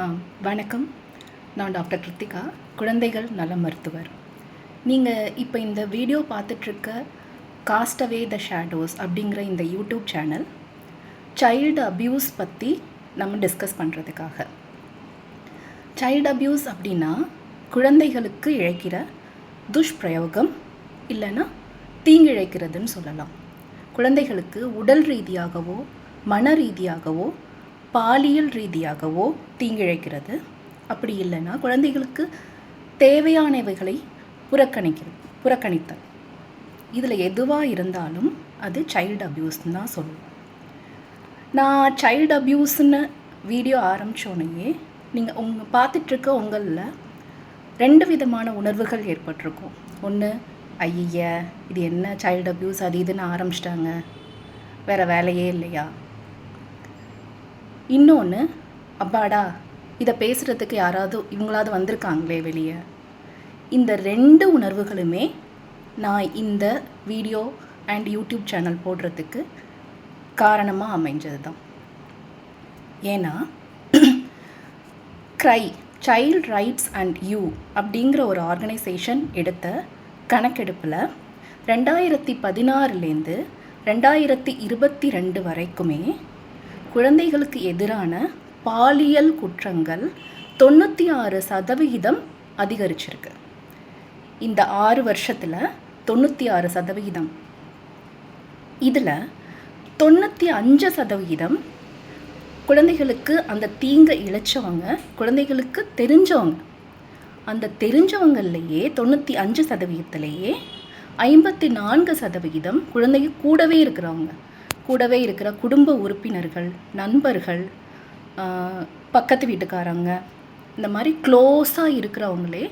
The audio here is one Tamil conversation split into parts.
வணக்கம். நான் டாக்டர் கிருத்திகா, குழந்தைகள் நல மருத்துவர். நீங்கள் இப்போ இந்த வீடியோ பார்த்துட்ருக்க காஸ்ட் அவே த ஷேடோஸ் அப்படிங்கிற இந்த யூடியூப் சேனல் சைல்டு அப்யூஸ் பற்றி நம்ம டிஸ்கஸ் பண்ணுறதுக்காக. சைல்டு அப்யூஸ் அப்படின்னா குழந்தைகளுக்கு இழைக்கிற துஷ்பிரயோகம் இல்லைன்னா தீங்கிழைக்கிறதுன்னு சொல்லலாம். குழந்தைகளுக்கு உடல் ரீதியாகவோ மன ரீதியாகவோ பாலியல் ரீதியாகவோ தீங்கிழைக்கிறது. அப்படி இல்லைன்னா குழந்தைகளுக்கு தேவையானவைகளை புறக்கணித்தல். இதில் எதுவாக இருந்தாலும் அது சைல்டு அப்யூஸ்ன்னு தான் சொல்லுவோம். நான் சைல்டு அப்யூஸ்ன்னு வீடியோ ஆரம்பித்தோடனே நீங்கள் பார்த்துட்ருக்க உங்களில் 2 விதமான உணர்வுகள் ஏற்பட்டிருக்கும். ஒன்று, ஐய இது என்ன சைல்டு அப்யூஸ் அது இதுன்னு ஆரம்பிச்சிட்டாங்க, வேறு வேலையே இல்லையா. இன்னொன்று, அப்பாடா இதை பேசுகிறதுக்கு இவங்களாவது வந்திருக்காங்களே வெளியே. இந்த 2 உணர்வுகளுமே நான் இந்த வீடியோ அண்ட் யூடியூப் சேனல் போடுறதுக்கு காரணமாக அமைஞ்சது தான். ஏன்னா CRY child rights and you அப்படிங்கிற ஒரு ஆர்கனைசேஷன் எடுத்த கணக்கெடுப்பில் 2016லேருந்து 2022 வரைக்குமே குழந்தைகளுக்கு எதிரான பாலியல் குற்றங்கள் 96% அதிகரிச்சிருக்கு. இந்த 6 வருஷத்தில் 96%. இதில் 95% குழந்தைகளுக்கு அந்த தீங்கை இழைச்சவங்க குழந்தைகளுக்கு தெரிஞ்சவங்க. அந்த தெரிஞ்சவங்கள்லேயே 95%லேயே 54% குழந்தைங்க கூடவே இருக்கிற குடும்ப உறுப்பினர்கள், நண்பர்கள், பக்கத்து வீட்டுக்காரங்க, இந்த மாதிரி க்ளோஸாக இருக்கிறவங்களே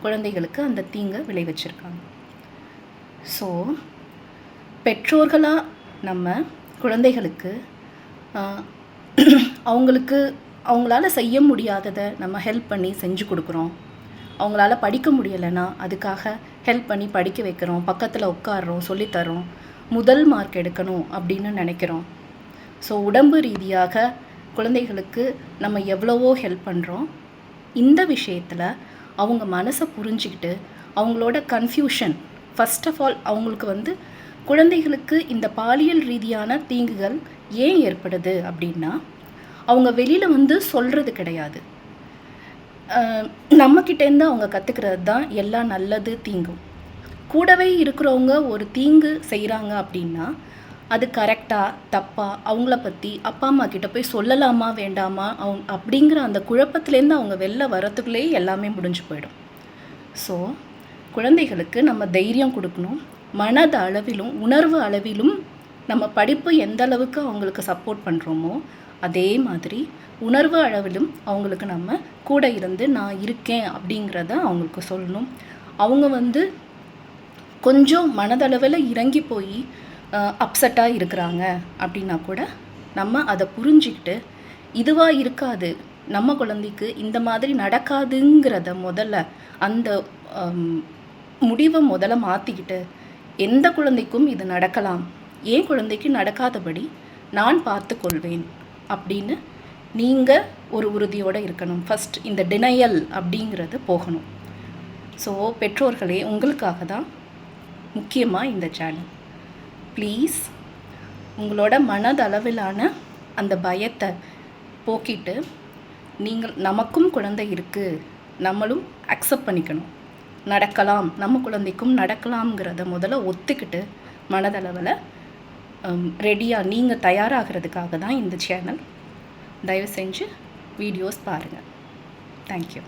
குழந்தைகளுக்கு அந்த தீங்கை விளைவிச்சிருக்காங்க. ஸோ பெற்றோர்களாக நம்ம குழந்தைகளுக்கு அவங்களால செய்ய முடியாததை நம்ம ஹெல்ப் பண்ணி செஞ்சு கொடுக்குறோம். அவங்களால படிக்க முடியலைன்னா அதுக்காக ஹெல்ப் பண்ணி படிக்க வைக்கிறோம், பக்கத்தில் உட்காடுறோம், சொல்லித்தரோம், முதல் மார்க் எடுக்கணும் அப்படின்னு நினைக்கிறோம். ஸோ உடம்பு ரீதியாக குழந்தைகளுக்கு நம்ம எவ்வளவோ ஹெல்ப் பண்ணுறோம். இந்த விஷயத்தில் அவங்க மனசை புரிஞ்சிக்கிட்டு அவங்களோட கன்ஃபியூஷன், ஃபர்ஸ்ட் ஆஃப் ஆல் அவங்களுக்கு குழந்தைகளுக்கு இந்த பாலியல் ரீதியான தீங்குகள் ஏன் ஏற்படுது அப்படின்னா அவங்க வெளியில் சொல்கிறது கிடையாது. நம்மக்கிட்டேருந்து அவங்க கற்றுக்கிறது தான் எல்லா நல்லது தீங்கும். கூடவே இருக்கிறவங்க ஒரு தீங்கு செய்கிறாங்க அப்படின்னா அது கரெக்டாக தப்பாக அவங்கள பற்றி அப்பா அம்மா கிட்ட போய் சொல்லலாமா வேண்டாமா அப்படிங்கிற அந்த குழப்பத்துலேருந்து அவங்க வெளில வரத்துக்குள்ளேயே எல்லாமே முடிஞ்சு போயிடும். ஸோ குழந்தைகளுக்கு நம்ம தைரியம் கொடுக்கணும். மனது அளவிலும் உணர்வு அளவிலும் நம்ம படிப்பு எந்த அளவுக்கு அவங்களுக்கு சப்போர்ட் பண்ணுறோமோ அதே மாதிரி உணர்வு அளவிலும் அவங்களுக்கு நம்ம கூட இருந்து நான் இருக்கேன் அப்படிங்கிறத அவங்களுக்கு சொல்லணும். அவங்க கொஞ்சம் மனதளவில் இறங்கி போய் அப்செட்டாக இருக்கிறாங்க அப்படின்னா கூட நம்ம அதை புரிஞ்சிக்கிட்டு இதுவாக இருக்காது, நம்ம குழந்தைக்கு இந்த மாதிரி நடக்காதுங்கிறத அந்த முடிவை மாற்றிக்கிட்டு எந்த குழந்தைக்கும் இது நடக்கலாம், ஏன் குழந்தைக்கு நடக்காதபடி நான் பார்த்துக்கொள்வேன் அப்படின்னு நீங்கள் ஒரு உறுதியோடு இருக்கணும். ஃபஸ்ட் இந்த டினையல் அப்படிங்கிறது போகணும். ஸோ பெற்றோர்களே, உங்களுக்காக தான் முக்கியமாக இந்த சேனல். ப்ளீஸ் உங்களோட மனதளவிலான அந்த பயத்தை போக்கிட்டு நமக்கும் குழந்தை இருக்குது, நம்மளும் அக்செப்ட் பண்ணிக்கணும். நடக்கலாம், நம்ம குழந்தைக்கும் நடக்கலாம்ங்கிறத ஒத்துக்கிட்டு மனதளவில் ரெடியாக நீங்கள் தயாராகிறதுக்காக தான் இந்த சேனல். தயவு செஞ்சு வீடியோஸ் பாருங்கள். தேங்க்யூ.